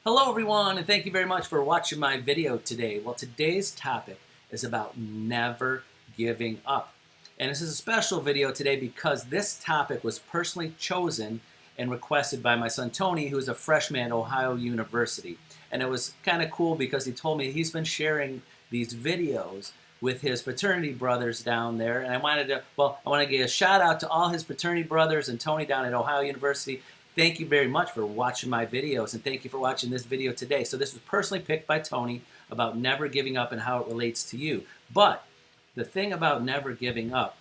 Hello everyone, and thank you very much for watching my video today. Well, today's topic is about never giving up. And this is a special video today because this topic was personally chosen and requested by my son Tony, who is a freshman at Ohio University. And it was kind of cool because he told me he's been sharing these videos with his fraternity brothers down there, and I want to give a shout out to all his fraternity brothers and Tony down at Ohio University. Thank you very much for watching my videos, and thank you for watching this video today. So this was personally picked by Tony about never giving up and how it relates to you. But the thing about never giving up,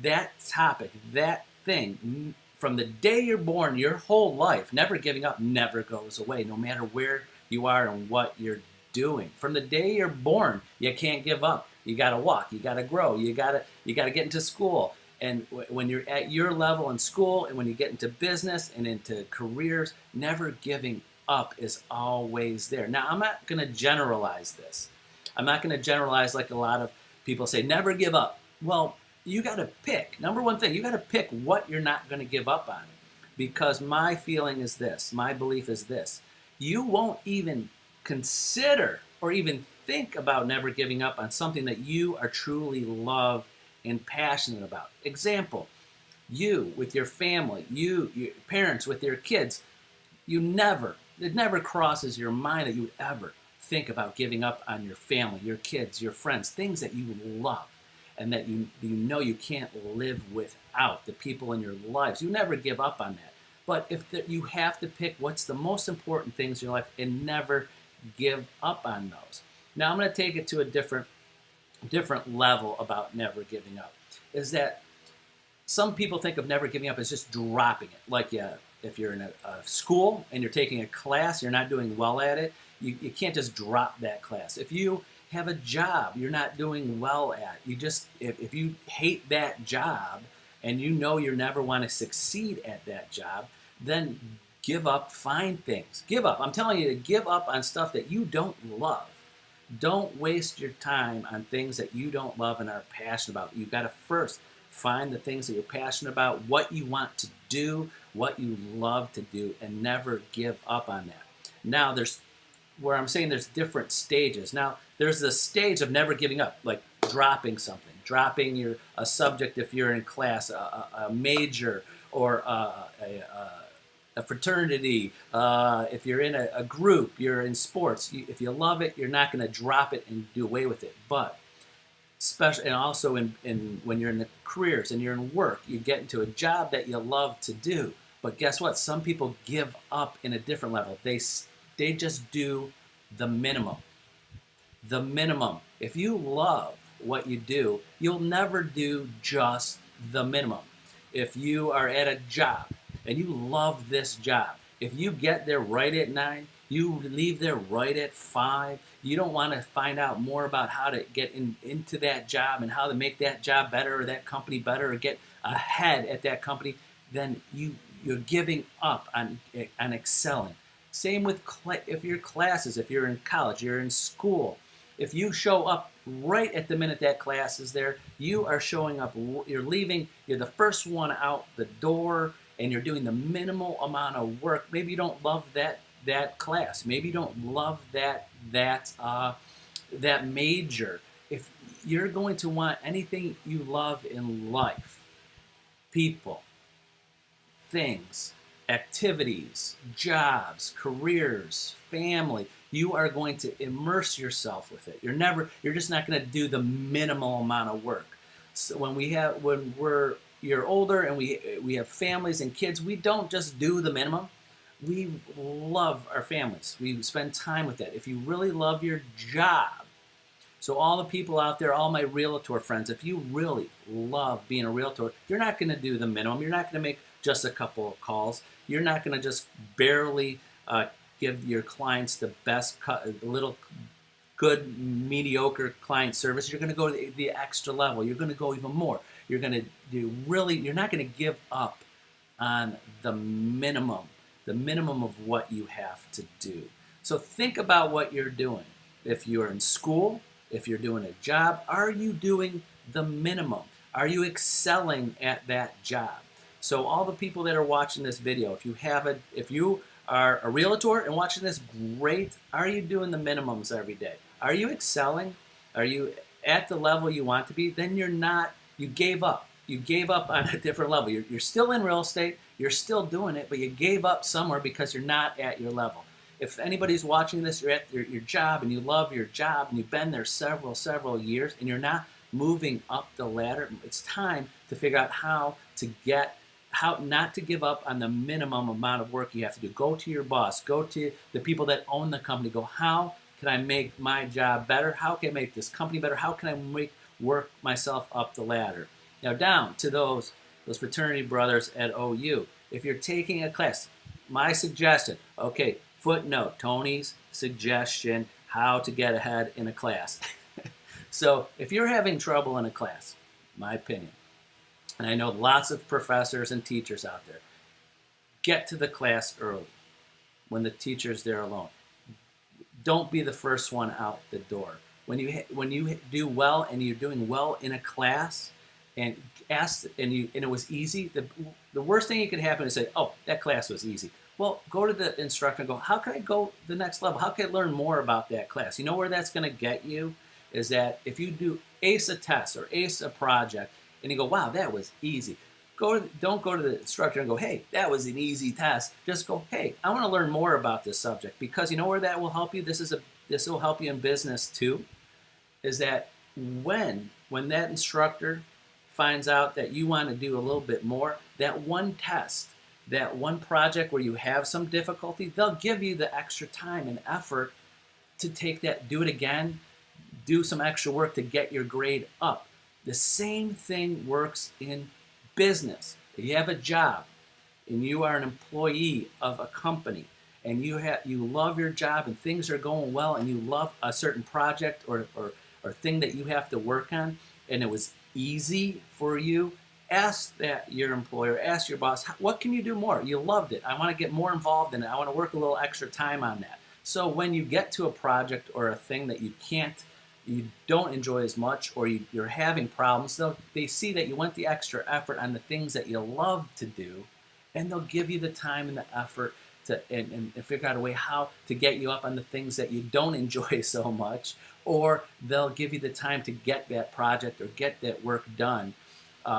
that topic, that thing, from the day you're born, your whole life, never giving up never goes away, no matter where you are and what you're doing. From the day you're born, you can't give up. You got to walk, you got to grow, you got to get into school. And when you're at your level in school and when you get into business and into careers, never giving up is always there. Now, I'm not going to generalize this. I'm not going to generalize like a lot of people say, never give up. Well, you got to pick. Number one thing, you got to pick what you're not going to give up on. Because my feeling is this, my belief is this. You won't even consider or even think about never giving up on something that you are truly love and passionate about. Example, you with your family, your parents with your kids, it never crosses your mind that you would ever think about giving up on your family, your kids, your friends, things that you love and that you know you can't live without, the people in your lives. You never give up on that. But you have to pick what's the most important things in your life and never give up on those. Now I'm going to take it to a different level about never giving up, is that some people think of never giving up as just dropping it. Like if you're in a school and you're taking a class, you're not doing well at it, you can't just drop that class. If you have a job you're not doing well at, if you hate that job and you know you never want to succeed at that job, then give up, find things. Give up. I'm telling you to give up on stuff that you don't love. Don't waste your time on things that you don't love and are passionate about. You've got to first find the things that you're passionate about, what you want to do, what you love to do, and never give up on that. Now, there's different stages. Now, there's the stage of never giving up, like dropping something, dropping a subject if you're in class, a major, or a fraternity, if you're in a group, you're in sports, if you love it, you're not going to drop it and do away with it. But especially, and also when you're in the careers and you're in work, you get into a job that you love to do. But guess what? Some people give up in a different level. They just do the minimum. The minimum. If you love what you do, you'll never do just the minimum. If you are at a job and you love this job, if you get there right at 9, you leave there right at 5, you don't want to find out more about how to get into that job and how to make that job better or that company better or get ahead at that company, then you're giving up on excelling. Same with if your classes, if you're in college, you're in school. If you show up right at the minute that class is there, you are showing up, you're leaving, you're the first one out the door, and you're doing the minimal amount of work. Maybe you don't love that class. Maybe you don't love that major. If you're going to want anything you love in life, people, things, activities, jobs, careers, family, you are going to immerse yourself with it. You're just not going to do the minimal amount of work. So you're older and we have families and kids, we don't just do the minimum. We love our families. We spend time with that. If you really love your job, so all the people out there, all my realtor friends, if you really love being a realtor, you're not going to do the minimum. You're not going to make just a couple of calls. You're not going to just barely give your clients the best, little good, mediocre client service. You're going to go to the extra level. You're going to go even more. You're going to you're not going to give up on the minimum of what you have to do. So think about what you're doing. If you're in school, if you're doing a job, are you doing the minimum? Are you excelling at that job? So all the people that are watching this video, if you are a realtor and watching this, great. Are you doing the minimums every day? Are you excelling? Are you at the level you want to be? Then you're not, you gave up. You gave up on a different level. You're still in real estate, you're still doing it, but you gave up somewhere because you're not at your level. If anybody's watching this, you're at your job and you love your job and you've been there several years and you're not moving up the ladder, it's time to figure out how not to give up on the minimum amount of work you have to do. Go to your boss, go to the people that own the company, go, how can I make my job better? How can I make this company better? How can I work myself up the ladder? Now down to those fraternity brothers at OU. If you're taking a class, my suggestion, okay, footnote, Tony's suggestion, how to get ahead in a class. So if you're having trouble in a class, my opinion, and I know lots of professors and teachers out there, get to the class early when the teacher's there alone. Don't be the first one out the door. When you do well and you're doing well in a class and it was easy, the worst thing that could happen is say, oh, that class was easy. Well, go to the instructor and go, how can I go the next level? How can I learn more about that class? You know where that's going to get you? Is that if you do ace a test or ace a project and you go, wow, that was easy. Don't go to the instructor and go, hey, that was an easy test. Just go, hey, I want to learn more about this subject, because you know where that will help you? This will help you in business too, is that when that instructor finds out that you want to do a little bit more, that one test, that one project where you have some difficulty, they'll give you the extra time and effort to take that, do it again, do some extra work to get your grade up. The same thing works in business. If you have a job and you are an employee of a company and you love your job and things are going well and you love a certain project or thing that you have to work on and it was easy for you, ask your employer, ask your boss, what can you do more? You loved it. I want to get more involved in it. I want to work a little extra time on that. So when you get to a project or a thing that you don't enjoy as much, or you're having problems, they see that you went the extra effort on the things that you love to do, and they'll give you the time and the effort and figure out a way how to get you up on the things that you don't enjoy so much, or they'll give you the time to get that project or get that work done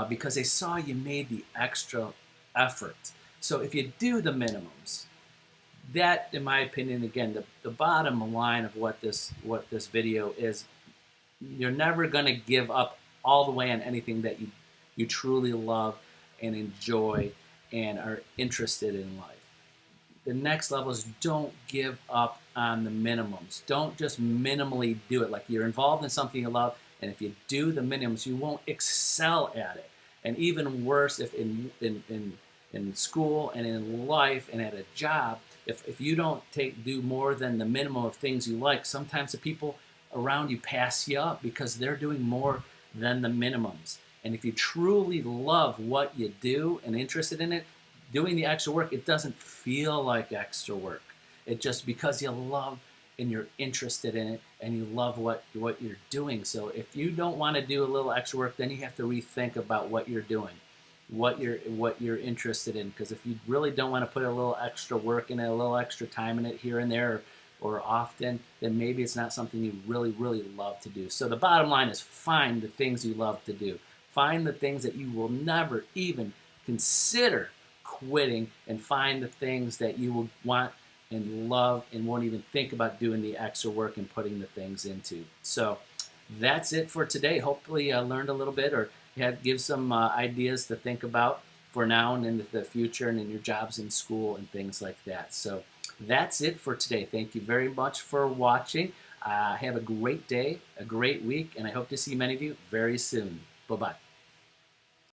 because they saw you made the extra effort. So if you do the minimums, that, in my opinion, again, the bottom line of what this video is, you're never going to give up all the way on anything that you truly love and enjoy and are interested in life. The next level is don't give up on the minimums. Don't just minimally do it. Like you're involved in something you love, and if you do the minimums, you won't excel at it. And even worse, if in school and in life and at a job, if you don't do more than the minimum of things you like, sometimes the people around you pass you up because they're doing more than the minimums. And if you truly love what you do and interested in it, doing the extra work, it doesn't feel like extra work. It just because you love and you're interested in it and you love what you're doing. So if you don't want to do a little extra work, then you have to rethink about what you're doing, what you're interested in. Because if you really don't want to put a little extra work in it, a little extra time in it here and there or often, then maybe it's not something you really love to do. So the bottom line is find the things you love to do. Find the things that you will never even consider quitting, and find the things that you will want and love and won't even think about doing the extra work and putting the things into. So that's it for today. Hopefully you learned a little bit or give some ideas to think about for now and in the future and in your jobs in school and things like that. So that's it for today. Thank you very much for watching. Have a great day, a great week, and I hope to see many of you very soon. Bye-bye.